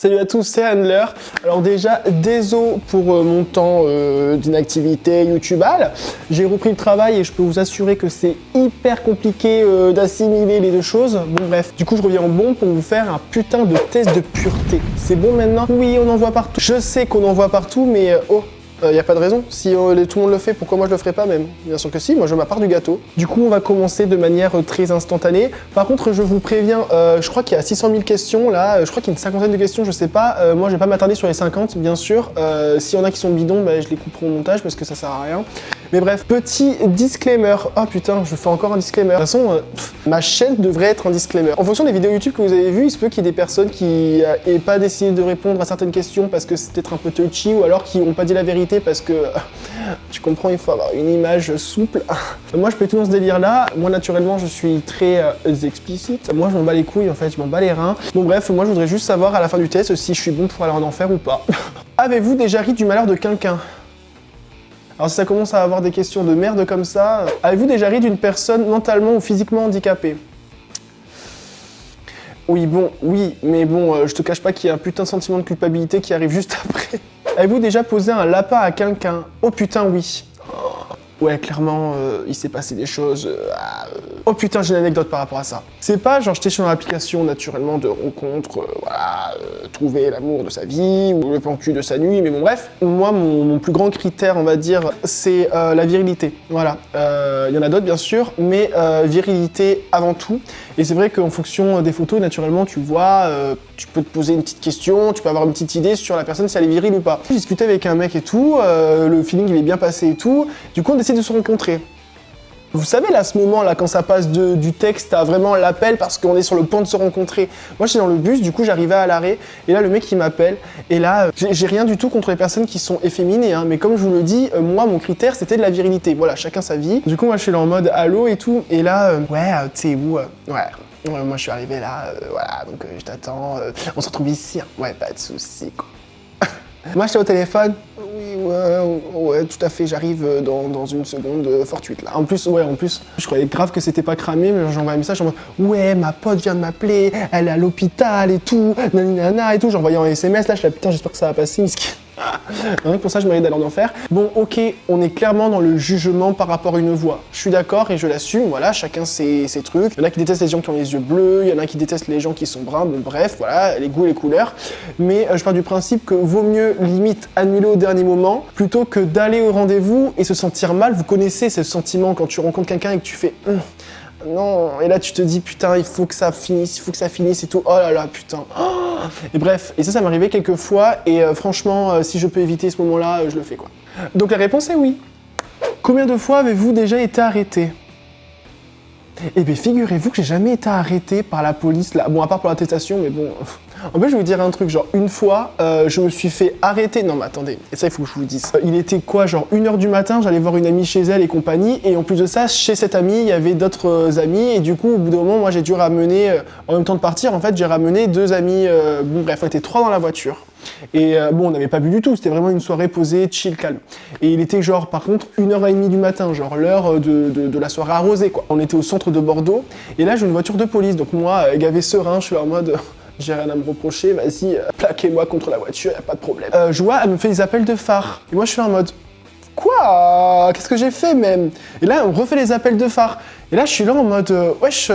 Salut à tous, c'est Handler. Alors déjà, désolé pour mon temps d'inactivité YouTubeale. J'ai repris le travail et je peux vous assurer que c'est hyper compliqué d'assimiler les deux choses. Bon bref, du coup je reviens en bon pour vous faire un putain de test de pureté. C'est bon maintenant? Oui, on en voit partout. Je sais qu'on en voit partout, mais y a pas de raison. Si tout le monde le fait, pourquoi moi je le ferais pas même? Bien sûr que si, moi je veux ma part du gâteau. Du coup, on va commencer de manière très instantanée. Par contre, je vous préviens, je crois qu'il y a 600 000 questions là, je crois qu'il y a une cinquantaine de questions, je sais pas. Moi, je vais pas m'attarder sur les 50, bien sûr. S'il y en a qui sont bidons, bah, je les couperai au montage parce que ça sert à rien. Mais bref, petit disclaimer. Oh putain, je fais encore un disclaimer. De toute façon, ma chaîne devrait être un disclaimer. En fonction des vidéos YouTube que vous avez vues, il se peut qu'il y ait des personnes qui aient pas décidé de répondre à certaines questions parce que c'est peut-être un peu touchy ou alors qui n'ont pas dit la vérité parce que tu comprends, il faut avoir une image souple. Moi, je fais tout dans ce délire-là. Moi, naturellement, je suis très explicite. Moi, je m'en bats les couilles, en fait, je m'en bats les reins. Bon, bref, moi, je voudrais juste savoir à la fin du test si je suis bon pour aller en enfer ou pas. Avez-vous déjà ri du malheur de quelqu'un? Alors si ça commence à avoir des questions de merde comme ça, avez-vous déjà ri d'une personne mentalement ou physiquement handicapée? Oui, bon, oui, mais bon, je te cache pas qu'il y a un putain de sentiment de culpabilité qui arrive juste après. Avez-vous déjà posé un lapin à quelqu'un? Oh putain, oui. Ouais, clairement, il s'est passé des choses. Oh putain, j'ai une anecdote par rapport à ça. C'est pas genre j'étais sur une application naturellement de rencontre, trouver l'amour de sa vie ou le plan cul de sa nuit, mais bon bref. Moi, mon plus grand critère, on va dire, c'est la virilité. Voilà. Il y en a d'autres bien sûr, mais virilité avant tout. Et c'est vrai qu'en fonction des photos, naturellement, tu vois, tu peux te poser une petite question, tu peux avoir une petite idée sur la personne si elle est virile ou pas. J'ai discuté avec un mec et tout, le feeling il est bien passé et tout. Du coup, on décide de se rencontrer. Vous savez, là, à ce moment-là, quand ça passe du texte à vraiment l'appel parce qu'on est sur le point de se rencontrer. Moi, j'étais dans le bus, du coup, j'arrivais à l'arrêt, et là, le mec, il m'appelle, et là, j'ai rien du tout contre les personnes qui sont efféminées, hein, mais comme je vous le dis, moi, mon critère, c'était de la virilité. Voilà, chacun sa vie. Du coup, moi, je suis là en mode allô et tout, et là, ouais, tu sais où, ouais, moi, je suis arrivé là, voilà, donc je t'attends, on se retrouve ici, hein. Ouais, pas de soucis, quoi. Moi, j'étais au téléphone. Oui, ouais, tout à fait, j'arrive dans une seconde fortuite, là. En plus, je croyais grave que c'était pas cramé, mais j'envoyais un message en mode ouais, ma pote vient de m'appeler, elle est à l'hôpital et tout, nanana et tout. J'envoyais un SMS, là, je suis là, putain, j'espère que ça va passer, pour ça, je mérite d'aller en enfer. Bon, ok, on est clairement dans le jugement par rapport à une voix. Je suis d'accord et je l'assume, voilà, chacun ses trucs. Il y en a qui détestent les gens qui ont les yeux bleus, il y en a qui détestent les gens qui sont bruns, bon bref, voilà, les goûts et les couleurs. Mais je pars du principe que vaut mieux, limite, annuler au dernier moment, plutôt que d'aller au rendez-vous et se sentir mal. Vous connaissez ce sentiment quand tu rencontres quelqu'un et que tu fais non, et là tu te dis putain, il faut que ça finisse et tout, oh là là, putain. Et bref, et ça m'arrivait quelques fois, et franchement, si je peux éviter ce moment-là, je le fais quoi. Donc la réponse est oui. Combien de fois avez-vous déjà été arrêté? Eh bien, figurez-vous que j'ai jamais été arrêté par la police, là. Bon, à part pour l'attestation, mais bon. En fait, je vais vous dire un truc, genre, une fois, je me suis fait arrêter. Non, mais attendez, et ça, il faut que je vous le dise. Il était quoi, genre 1h du matin, j'allais voir une amie chez elle et compagnie, et en plus de ça, chez cette amie, il y avait d'autres amis, et du coup, au bout d'un moment, moi, j'ai dû ramener, en même temps de partir, en fait, j'ai ramené 2 amis, bon, bref, on était 3 dans la voiture. Et bon, on n'avait pas bu du tout, c'était vraiment une soirée posée, chill, calme. Et il était genre, par contre, 1h30 du matin, genre l'heure de la soirée arrosée, quoi. On était au centre de Bordeaux, et là, j'ai une voiture de police, donc moi, gavé serein, je suis là en mode... J'ai rien à me reprocher, vas-y, plaquez-moi contre la voiture, y'a pas de problème. Je vois, elle me fait des appels de phare. Et moi, je suis en mode, quoi? Qu'est-ce que j'ai fait même? Et là, on refait les appels de phare. Et là, je suis là en mode, wesh,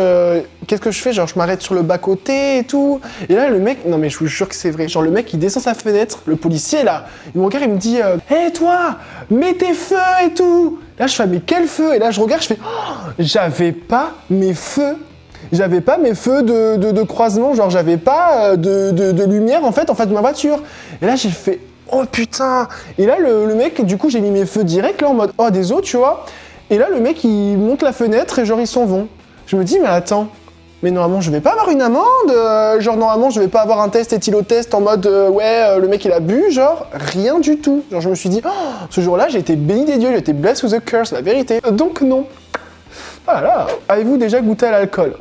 qu'est-ce que je fais? Genre, je m'arrête sur le bas-côté et tout. Et là, le mec, non mais je vous jure que c'est vrai. Genre, le mec, il descend sa fenêtre, le policier, là, il me regarde, il me dit, hé, toi, mets tes feux et tout. Là, je fais, mais quel feu? Et là, je regarde, je fais, oh, j'avais pas mes feux. J'avais pas mes feux de croisement, genre j'avais pas de lumière en fait de ma voiture. Et là j'ai fait oh putain. Et là le mec, du coup j'ai mis mes feux direct là en mode oh désolé tu vois. Et là le mec il monte la fenêtre et genre ils s'en vont. Je me dis mais attends, mais normalement je vais pas avoir une amende, genre normalement je vais pas avoir un test éthylotest en mode le mec il a bu, genre rien du tout. Genre je me suis dit oh, ce jour-là j'ai été béni des dieux, j'ai été blessed with a curse, la vérité. Donc non. Ah là, avez-vous déjà goûté à l'alcool?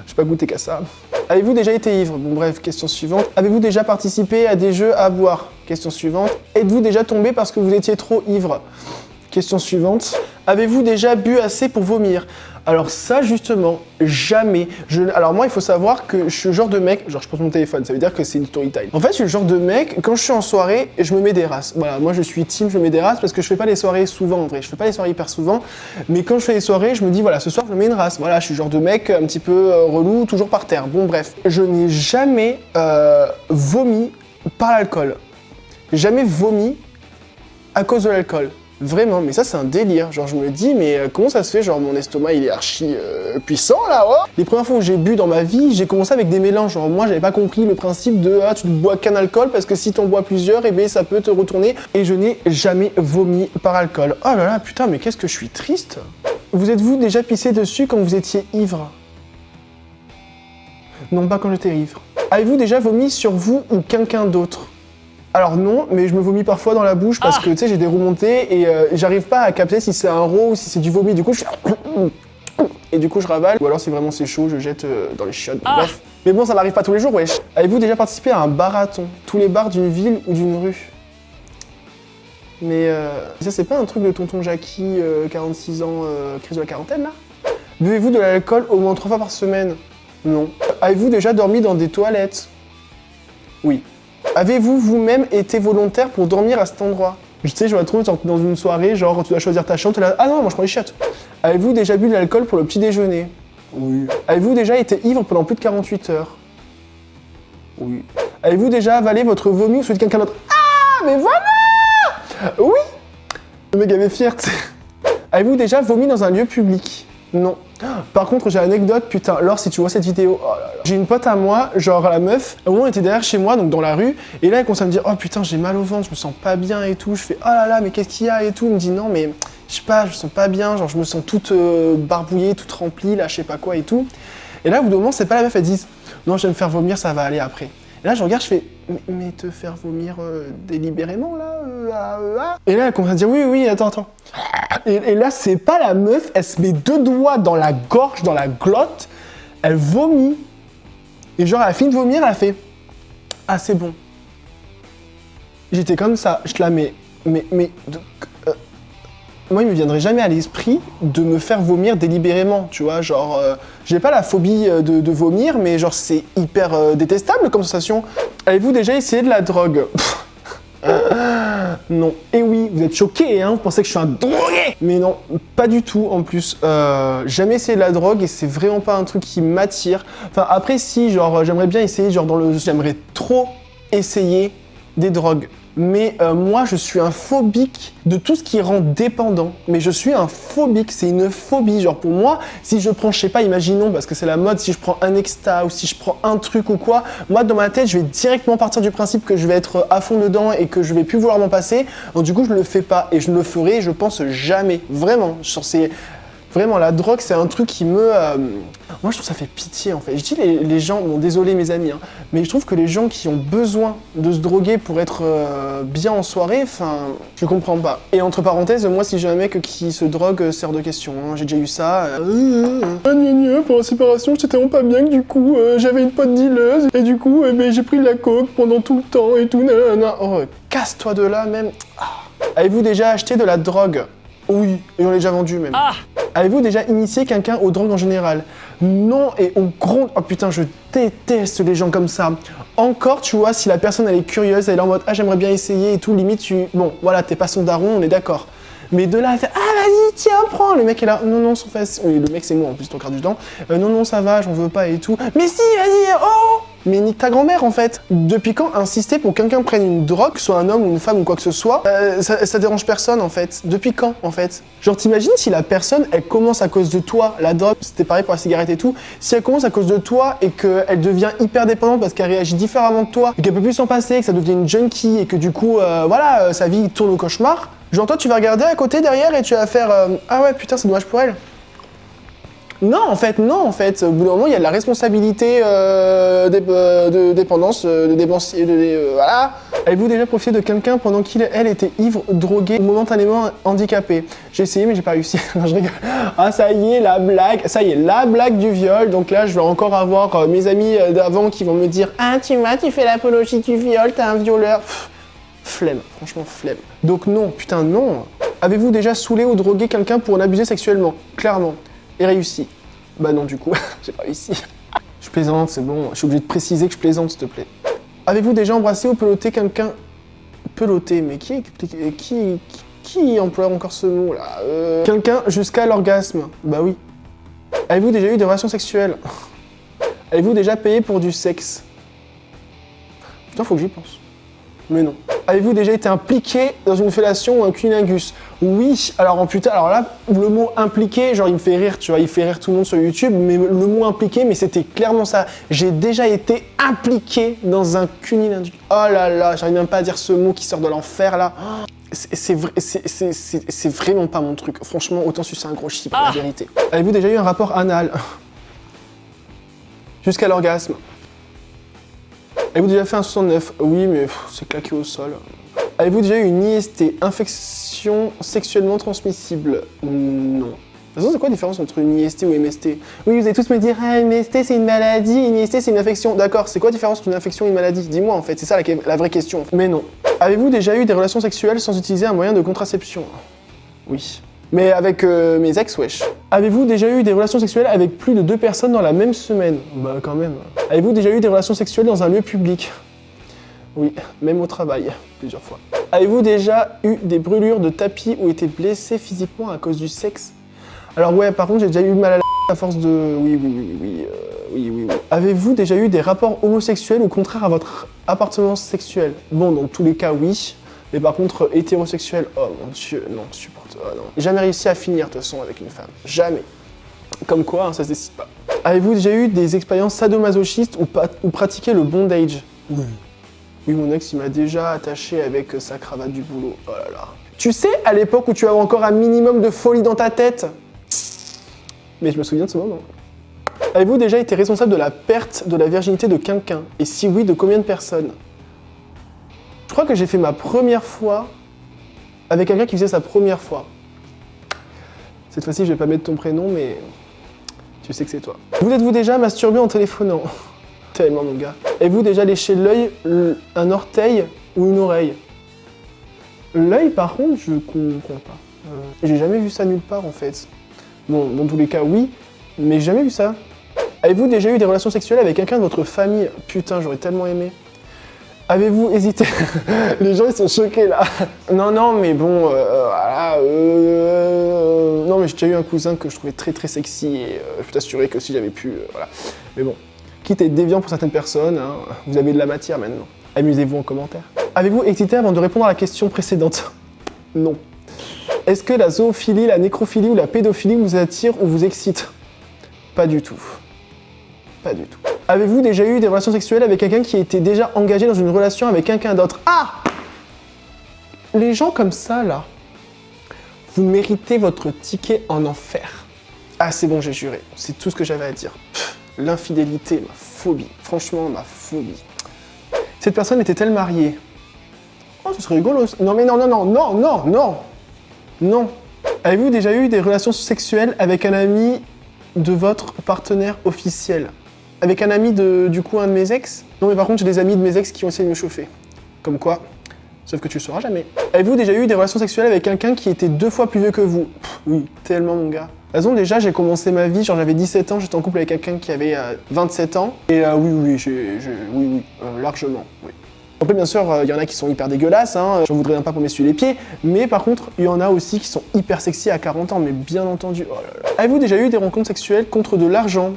J'ai pas goûté qu'à ça. Avez-vous déjà été ivre? Bon bref, question suivante. Avez-vous déjà participé à des jeux à boire? Question suivante. Êtes-vous déjà tombé parce que vous étiez trop ivre? Question suivante. Avez-vous déjà bu assez pour vomir? Alors ça justement, jamais. Alors moi il faut savoir que je suis le genre de mec, genre je pose mon téléphone, ça veut dire que c'est une story time. En fait je suis le genre de mec, quand je suis en soirée, je me mets des races. Voilà, moi je suis team, je me mets des races parce que je fais pas les soirées souvent en vrai, je fais pas les soirées hyper souvent, mais quand je fais les soirées, je me dis voilà, ce soir je me mets une race. Voilà, je suis le genre de mec un petit peu relou, toujours par terre. Bon bref, je n'ai jamais vomi par l'alcool. Jamais vomi à cause de l'alcool. Vraiment, mais ça c'est un délire. Genre je me dis, mais comment ça se fait? Genre mon estomac il est archi puissant là, oh. Les premières fois où j'ai bu dans ma vie, j'ai commencé avec des mélanges. Genre moi j'avais pas compris le principe de tu ne bois qu'un alcool parce que si t'en bois plusieurs, et bien ça peut te retourner. Et je n'ai jamais vomi par alcool. Oh là là, putain, mais qu'est-ce que je suis triste. Vous êtes-vous déjà pissé dessus quand vous étiez ivre? Non, pas quand j'étais ivre. Avez-vous déjà vomi sur vous ou quelqu'un d'autre? Alors non, mais je me vomis parfois dans la bouche parce que tu sais j'ai des remontées et j'arrive pas à capter si c'est un roux ou si c'est du vomi. Du coup je fais et du coup je ravale. Ou alors si vraiment c'est chaud, je jette dans les chiottes. Bref. Mais bon, ça m'arrive pas tous les jours, wesh. Avez-vous déjà participé à un marathon? Tous les bars d'une ville ou d'une rue? Mais ça c'est pas un truc de tonton Jackie, 46 ans, crise de la quarantaine là? Buvez-vous de l'alcool au moins 3 fois par semaine? Non. Avez-vous déjà dormi dans des toilettes? Oui. Avez-vous vous-même été volontaire pour dormir à cet endroit? Tu sais, je me retrouve dans une soirée, genre tu dois choisir ta chambre, t'es là, ah non, moi je prends les chiottes. Avez-vous déjà bu de l'alcool pour le petit déjeuner? Oui. Avez-vous déjà été ivre pendant plus de 48 heures? Oui. Avez-vous déjà avalé votre vomi ou celui de quelqu'un d'autre? Ah, mais voilà! Oui! Le mec avait fier, tu sais. Avez-vous déjà vomi dans un lieu public? Non. Par contre, j'ai une anecdote, putain, Laure, si tu vois cette vidéo, oh là là. J'ai une pote à moi, genre la meuf, au moment où elle était derrière chez moi, donc dans la rue, et là elle commence à me dire, oh putain, j'ai mal au ventre, je me sens pas bien et tout. Je fais, oh là là, mais qu'est-ce qu'il y a et tout. Elle me dit, non, mais je sais pas, je me sens pas bien, genre je me sens toute barbouillée, toute remplie, là, je sais pas quoi et tout. Et là, au bout d'un moment, c'est pas la meuf, elle dit, non, je vais me faire vomir, ça va aller après. Et là, je regarde, je fais, mais te faire vomir délibérément, là Et là, elle commence à dire, oui, oui, attends. Et là, c'est pas la meuf, elle se met 2 doigts dans la gorge, dans la glotte, elle vomit. Et genre, elle a fini de vomir, elle a fait, ah, c'est bon. J'étais comme ça, je te la mets, moi, il me viendrait jamais à l'esprit de me faire vomir délibérément, tu vois, genre, j'ai pas la phobie de vomir, mais genre, c'est hyper détestable comme sensation. Avez-vous déjà essayé de la drogue? Non. Et oui, vous êtes choqués, hein, vous pensez que je suis un drogué? Mais non, pas du tout, en plus. Jamais essayé de la drogue et c'est vraiment pas un truc qui m'attire. Enfin, après, si, genre, j'aimerais bien essayer, genre, j'aimerais trop essayer des drogues. Mais moi, je suis un phobique de tout ce qui rend dépendant. Mais je suis un phobique, c'est une phobie. Genre pour moi, si je prends, je sais pas, imaginons, parce que c'est la mode, si je prends un exta ou si je prends un truc ou quoi, moi, dans ma tête, je vais directement partir du principe que je vais être à fond dedans et que je vais plus vouloir m'en passer. Donc du coup, je le fais pas et je ne le ferai, je pense, jamais. Vraiment. Genre, vraiment, la drogue, c'est un truc qui me... Moi, je trouve que ça fait pitié, en fait. Je dis les gens... Bon, désolé, mes amis, hein, mais je trouve que les gens qui ont besoin de se droguer pour être bien en soirée, enfin, je comprends pas. Et entre parenthèses, moi, si j'ai un mec qui se drogue, c'est hors de question. Hein. J'ai déjà eu ça. Pour la séparation, j'étais tellement pas bien que du coup, j'avais une pote dealeuse. Et du coup, j'ai pris de la coke pendant tout le temps et tout. Nanana. Oh, casse-toi de là, même. Ah. Avez-vous déjà acheté de la drogue? Oui, et on l'a déjà vendu même. Ah. Avez-vous déjà initié quelqu'un aux drogues en général? Non, et au gros... Oh putain, je déteste les gens comme ça. Encore, tu vois, si la personne elle est curieuse, elle est en mode « Ah, j'aimerais bien essayer » et tout, limite tu... Bon, voilà, t'es pas son daron, on est d'accord. Mais de là, elle fait « Ah, vas-y, tiens, prends !» Le mec est là « Non, non, son face... » Oui, le mec c'est moi en plus, ton quart du temps. Non, non, ça va, j'en veux pas et tout. « Mais si, vas-y, oh !» Mais nique ta grand-mère en fait. Depuis quand insister pour que quelqu'un prenne une drogue, soit un homme ou une femme ou quoi que ce soit, ça dérange personne en fait. Depuis quand en fait? Genre t'imagines si la personne elle commence à cause de toi, la drogue, c'était pareil pour la cigarette et tout, si elle commence à cause de toi et qu'elle devient hyper dépendante parce qu'elle réagit différemment de toi et qu'elle peut plus s'en passer, que ça devient une junkie et que du coup voilà, sa vie tourne au cauchemar, genre toi tu vas regarder à côté derrière et tu vas faire ah ouais putain c'est dommage pour elle. Non, en fait. Au bout d'un moment, il y a de la responsabilité de dépendance, de dépensier, voilà. Avez-vous déjà profité de quelqu'un pendant elle était ivre, droguée ou momentanément handicapée? J'ai essayé, mais j'ai pas réussi. Non, je rigole. Ah, ça y est, la blague. Ça y est, la blague du viol. Donc là, je vais encore avoir mes amis d'avant qui vont me dire « Ah, tu vois, tu fais l'apologie du viol, t'es un violeur. » Flemme, franchement, flemme. Donc non, putain, non. Avez-vous déjà saoulé ou drogué quelqu'un pour en abuser sexuellement? Clairement. Et réussi? Bah non, du coup, j'ai pas réussi. Je plaisante, c'est bon. Je suis obligé de préciser que je plaisante, s'il te plaît. Avez-vous déjà embrassé ou peloté quelqu'un? Peloté, mais qui emploie encore ce mot là? Quelqu'un jusqu'à l'orgasme? Bah oui. Avez-vous déjà eu des relations sexuelles? Avez-vous déjà payé pour du sexe? Putain, faut que j'y pense. Mais non. Avez-vous déjà été impliqué dans une fellation ou un cunnilingus? Oui. Alors là, le mot impliqué, genre il me fait rire, tu vois, il fait rire tout le monde sur YouTube, mais le mot impliqué, mais c'était clairement ça. J'ai déjà été impliqué dans un cunnilingus. Oh là là, j'arrive même pas à dire ce mot qui sort de l'enfer là. C'est vraiment pas mon truc. Franchement, autant sucer un gros chip, la vérité. Avez-vous déjà eu un rapport anal? Jusqu'à l'orgasme? Avez-vous déjà fait un 69? Oui, mais c'est claqué au sol. Avez-vous déjà eu une IST, infection sexuellement transmissible? Non. De toute façon, c'est quoi la différence entre une IST ou MST? Oui, vous allez tous me dire, ah, une MST c'est une maladie, une IST c'est une infection. D'accord, c'est quoi la différence entre une infection et une maladie? Dis-moi en fait, c'est ça la vraie question. Mais non. Avez-vous déjà eu des relations sexuelles sans utiliser un moyen de contraception? Oui. Mais avec mes ex, wesh. Avez-vous déjà eu des relations sexuelles avec plus de 2 personnes dans la même semaine? Bah quand même. Avez-vous déjà eu des relations sexuelles dans un lieu public? Oui, même au travail, plusieurs fois. Avez-vous déjà eu des brûlures de tapis ou été blessé physiquement à cause du sexe? Alors ouais, par contre, j'ai déjà eu mal à force de... Oui. Avez-vous déjà eu des rapports homosexuels ou contraires à votre appartenance sexuelle? Bon, dans tous les cas, oui. Mais par contre, hétérosexuel, oh mon Dieu, non, je supporte, oh non. Jamais réussi à finir, de toute façon, avec une femme. Jamais. Comme quoi, hein, ça se décide pas. Avez-vous déjà eu des expériences sadomasochistes ou pratiqué le bondage? Oui. Oui, mon ex, il m'a déjà attaché avec sa cravate du boulot. Oh là là. Tu sais, à l'époque où tu avais encore un minimum de folie dans ta tête? Mais je me souviens de ce moment. Avez-vous déjà été responsable de la perte de la virginité de quelqu'un? Et si oui, de combien de personnes? Je crois que j'ai fait ma première fois avec quelqu'un qui faisait sa première fois. Cette fois-ci, je vais pas mettre ton prénom, mais tu sais que c'est toi. Vous êtes-vous déjà masturbé en téléphonant? Tellement, mon gars. Avez-vous déjà léché l'œil, un orteil ou une oreille? L'œil, par contre, je comprends pas. J'ai jamais vu ça nulle part, en fait. Bon, dans tous les cas, oui, mais j'ai jamais vu ça. Avez-vous déjà eu des relations sexuelles avec quelqu'un de votre famille? Putain, j'aurais tellement aimé. Avez-vous hésité? Les gens, ils sont choqués, là. Non, mais bon, voilà, non, mais j'ai déjà eu un cousin que je trouvais très, très sexy, et je peux t'assurer que si j'avais pu, voilà. Mais bon, quitte à être déviant pour certaines personnes, hein, vous avez de la matière maintenant. Amusez-vous en commentaire. Avez-vous hésité avant de répondre à la question précédente? Non. Est-ce que la zoophilie, la nécrophilie ou la pédophilie vous attire ou vous excite? Pas du tout. Pas du tout. Avez-vous déjà eu des relations sexuelles avec quelqu'un qui était déjà engagé dans une relation avec quelqu'un d'autre? Ah! Les gens comme ça, là, vous méritez votre ticket en enfer. Ah, c'est bon, j'ai juré. C'est tout ce que j'avais à dire. L'infidélité, ma phobie. Franchement, ma phobie. Cette personne était-elle mariée? Oh, ce serait rigolo. Non, mais non. Avez-vous déjà eu des relations sexuelles avec un ami de votre partenaire officiel? Avec un ami de, du coup, un de mes ex? Non, mais par contre, j'ai des amis de mes ex qui ont essayé de me chauffer. Comme quoi, sauf que tu le sauras jamais. Avez-vous déjà eu des relations sexuelles avec quelqu'un qui était 2 fois plus vieux que vous? Oui, tellement, mon gars. De toute façon, déjà, j'ai commencé ma vie, genre j'avais 17 ans, j'étais en couple avec quelqu'un qui avait 27 ans. Et oui, largement, oui. Après, bien sûr, il y en a qui sont hyper dégueulasses, hein, j'en voudrais pas pour m'essuyer les pieds, mais par contre, il y en a aussi qui sont hyper sexy à 40 ans, mais bien entendu, oh là là. Avez-vous déjà eu des rencontres sexuelles contre de l'argent?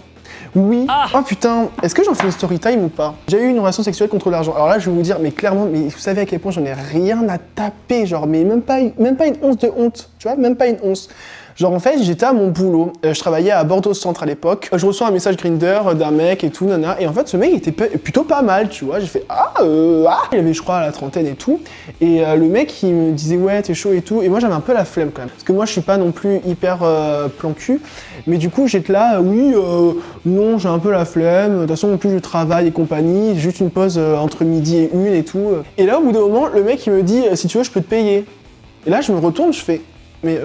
Oui. Ah. Oh putain, est-ce que j'en fais une story time ou pas? J'ai eu une relation sexuelle contre l'argent. Alors là, je vais vous dire, mais clairement, mais vous savez à quel point j'en ai rien à taper, genre, mais même pas une once de honte, tu vois, même pas une once. Genre en fait, j'étais à mon boulot, je travaillais à Bordeaux Centre à l'époque, je reçois un message Grindr d'un mec et tout, nana, et en fait ce mec il était plutôt pas mal, tu vois, j'ai fait il avait je crois la trentaine et tout, et le mec il me disait ouais t'es chaud et tout, et moi j'avais un peu la flemme quand même, parce que moi je suis pas non plus hyper plan cul, mais du coup j'étais là, non j'ai un peu la flemme, de toute façon en plus je travaille et compagnie, juste une pause entre midi et 1 et tout, et là au bout d'un moment le mec il me dit si tu veux je peux te payer, et là je me retourne, je fais Mais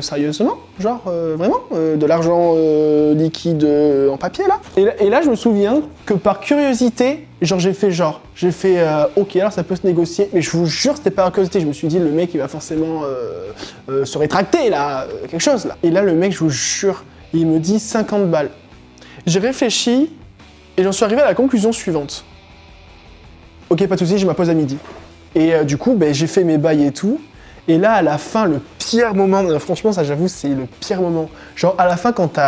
sérieusement? Genre, vraiment? De l'argent liquide en papier, là? Et là, je me souviens que par curiosité, genre, j'ai fait ok, alors ça peut se négocier, mais je vous jure, c'était pas par curiosité. Je me suis dit, le mec, il va forcément se rétracter, là, quelque chose, là. Et là, le mec, je vous jure, il me dit 50 balles. J'ai réfléchi et j'en suis arrivé à la conclusion suivante. Ok, pas de soucis, j'ai ma pause à midi. Et du coup, j'ai fait mes bails et tout. Et là, à la fin, le pire moment, franchement, ça j'avoue, c'est le pire moment. Genre, à la fin, quand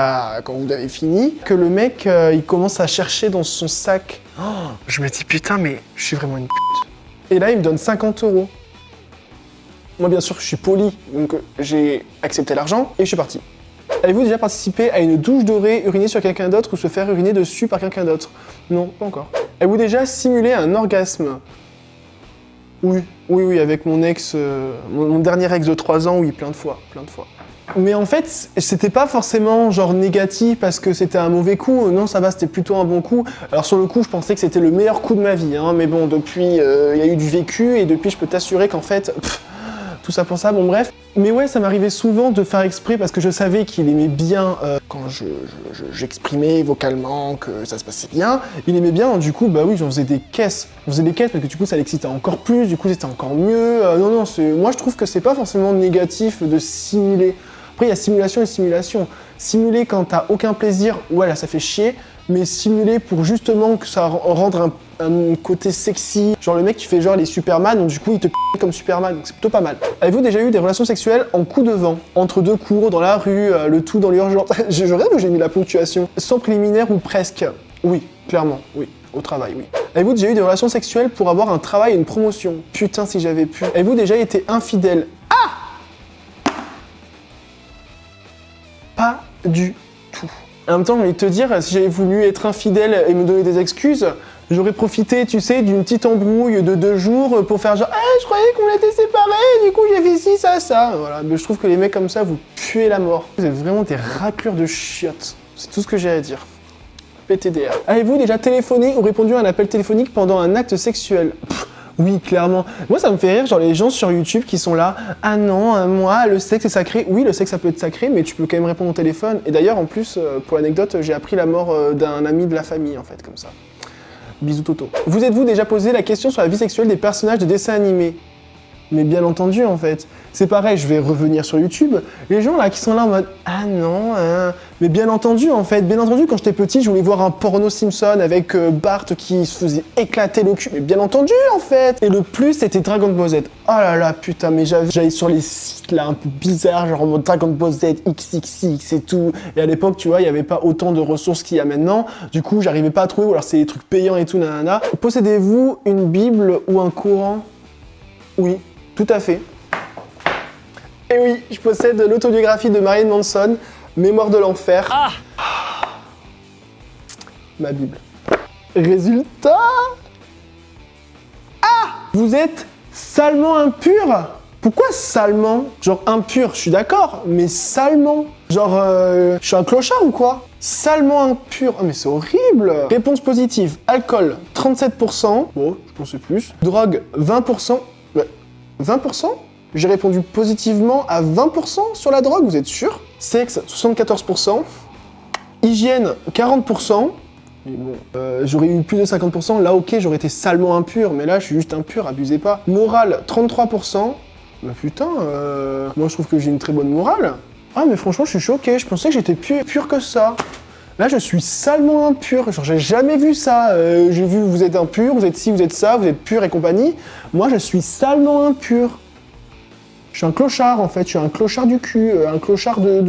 vous avez fini, que le mec, il commence à chercher dans son sac. Oh, je me dis, putain, mais je suis vraiment une pute. Et là, il me donne 50 €. Moi, bien sûr, je suis poli, donc j'ai accepté l'argent et je suis parti. Avez-vous déjà participé à une douche dorée, uriner sur quelqu'un d'autre ou se faire uriner dessus par quelqu'un d'autre? Non, pas encore. Avez-vous déjà simulé un orgasme? Oui, avec mon ex, mon dernier ex de 3 ans, oui, plein de fois. Mais en fait, c'était pas forcément genre négatif parce que c'était un mauvais coup, non ça va, c'était plutôt un bon coup. Alors sur le coup, je pensais que c'était le meilleur coup de ma vie, hein, mais bon, depuis, il y a eu du vécu et depuis, je peux t'assurer qu'en fait, tout ça pour ça, bon bref. Mais ouais, ça m'arrivait souvent de faire exprès parce que je savais qu'il aimait bien quand j'exprimais vocalement que ça se passait bien. Il aimait bien, du coup, bah oui, j'en faisais des caisses. On faisait des caisses parce que du coup, ça l'excitait encore plus, du coup, c'était encore mieux. Non, moi, je trouve que c'est pas forcément négatif de simuler. Après, il y a simulation et simulation. Simuler quand t'as aucun plaisir, ouais, là, ça fait chier. Mais simuler pour justement que ça rende un côté sexy. Genre le mec, tu fais genre les Superman, donc du coup, il te comme Superman, donc c'est plutôt pas mal. Avez-vous déjà eu des relations sexuelles en coup de vent? Entre deux cours, dans la rue, le tout dans l'urgence? Je rêve où j'ai mis la ponctuation. Sans préliminaire ou presque? Oui, clairement, oui. Au travail, oui. Avez-vous déjà eu des relations sexuelles pour avoir un travail et une promotion? Putain, si j'avais pu. Avez-vous déjà été infidèle? Ah! Pas du tout. En même temps, j'ai envie de te dire, si j'avais voulu être infidèle et me donner des excuses, j'aurais profité, tu sais, d'une petite embrouille de 2 jours pour faire genre « je croyais qu'on était séparés, du coup j'ai fait ci, ça. » Voilà, mais je trouve que les mecs comme ça, vous puez la mort. Vous êtes vraiment des raclures de chiottes. C'est tout ce que j'ai à dire. PTDR. Avez-vous déjà téléphoné ou répondu à un appel téléphonique pendant un acte sexuel? Oui, clairement. Moi, ça me fait rire, genre les gens sur YouTube qui sont là, ah non, moi, le sexe est sacré. Oui, le sexe, ça peut être sacré, mais tu peux quand même répondre au téléphone. Et d'ailleurs, en plus, pour l'anecdote, j'ai appris la mort d'un ami de la famille, en fait, comme ça. Bisous Toto. Vous êtes-vous déjà posé la question sur la vie sexuelle des personnages de dessins animés? Mais bien entendu, en fait. C'est pareil, je vais revenir sur YouTube. Les gens là qui sont là en mode ah non, hein. Mais bien entendu, en fait. Bien entendu, quand j'étais petit, je voulais voir un porno Simpson avec Bart qui se faisait éclater le cul. Mais bien entendu, en fait. Et le plus, c'était Dragon Ball Z. Oh là là, putain, mais j'allais sur les sites là un peu bizarres, genre en mode Dragon Ball Z, XXX et tout. Et à l'époque, tu vois, il n'y avait pas autant de ressources qu'il y a maintenant. Du coup, j'arrivais pas à trouver. Ou alors c'est des trucs payants et tout, nanana. Possédez-vous une Bible ou un Coran? Oui. Tout à fait. Et oui, je possède l'autobiographie de Marilyn Manson, Mémoire de l'enfer. Ah, ma Bible. Résultat? Ah! Vous êtes salement impur? Pourquoi salement? Genre impur, je suis d'accord, mais salement? Genre, je suis un clochard ou quoi? Salement impur. Oh mais c'est horrible! Réponse positive. Alcool, 37%. Bon, je pensais plus. Drogue, 20%. 20%? J'ai répondu positivement à 20% sur la drogue, vous êtes sûr? Sexe, 74%. Hygiène, 40%. Mais bon, j'aurais eu plus de 50%, là ok, j'aurais été salement impur, mais là je suis juste impur, abusez pas. Morale, 33%. Bah putain, moi je trouve que j'ai une très bonne morale. Ah mais franchement je suis choqué, je pensais que j'étais plus pur que ça. Là, je suis salement impur. Genre, j'ai jamais vu ça. J'ai vu, vous êtes impur, vous êtes ci, vous êtes ça, vous êtes pur et compagnie. Moi, je suis salement impur. Je suis un clochard, en fait. Je suis un clochard du cul. Un clochard de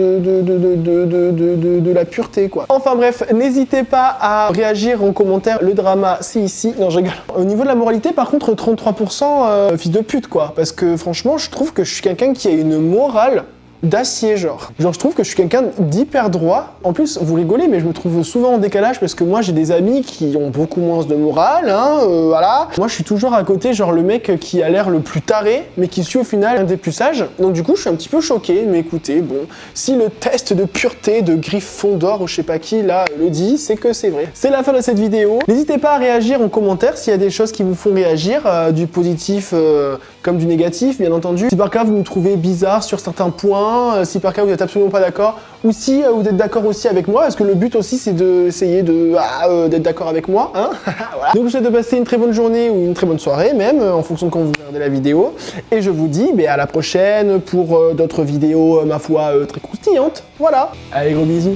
la pureté, quoi. Enfin bref, n'hésitez pas à réagir en commentaire. Le drama, c'est ici. Non, je rigole. Au niveau de la moralité, par contre, 33%, fils de pute, quoi. Parce que, franchement, je trouve que je suis quelqu'un qui a une morale d'acier, genre. Genre, je trouve que je suis quelqu'un d'hyper droit. En plus, vous rigolez, mais je me trouve souvent en décalage parce que moi, j'ai des amis qui ont beaucoup moins de morale, hein, voilà. Moi, je suis toujours à côté, genre le mec qui a l'air le plus taré, mais qui suit au final un des plus sages. Donc du coup, je suis un petit peu choqué, mais écoutez, bon, si le test de pureté de Gryffondor ou je sais pas qui, là, le dit, c'est que c'est vrai. C'est la fin de cette vidéo. N'hésitez pas à réagir en commentaire s'il y a des choses qui vous font réagir, du positif comme du négatif, bien entendu. Si par cas, vous me trouvez bizarre sur certains points, si par cas, vous n'êtes absolument pas d'accord, ou si vous êtes d'accord aussi avec moi, parce que le but aussi, c'est d'essayer d'être d'accord avec moi, hein. Voilà. Donc, je vous souhaite de passer une très bonne journée ou une très bonne soirée, même, en fonction de quand vous regardez la vidéo. Et je vous dis à la prochaine pour d'autres vidéos, ma foi, très croustillantes. Voilà. Allez, gros bisous.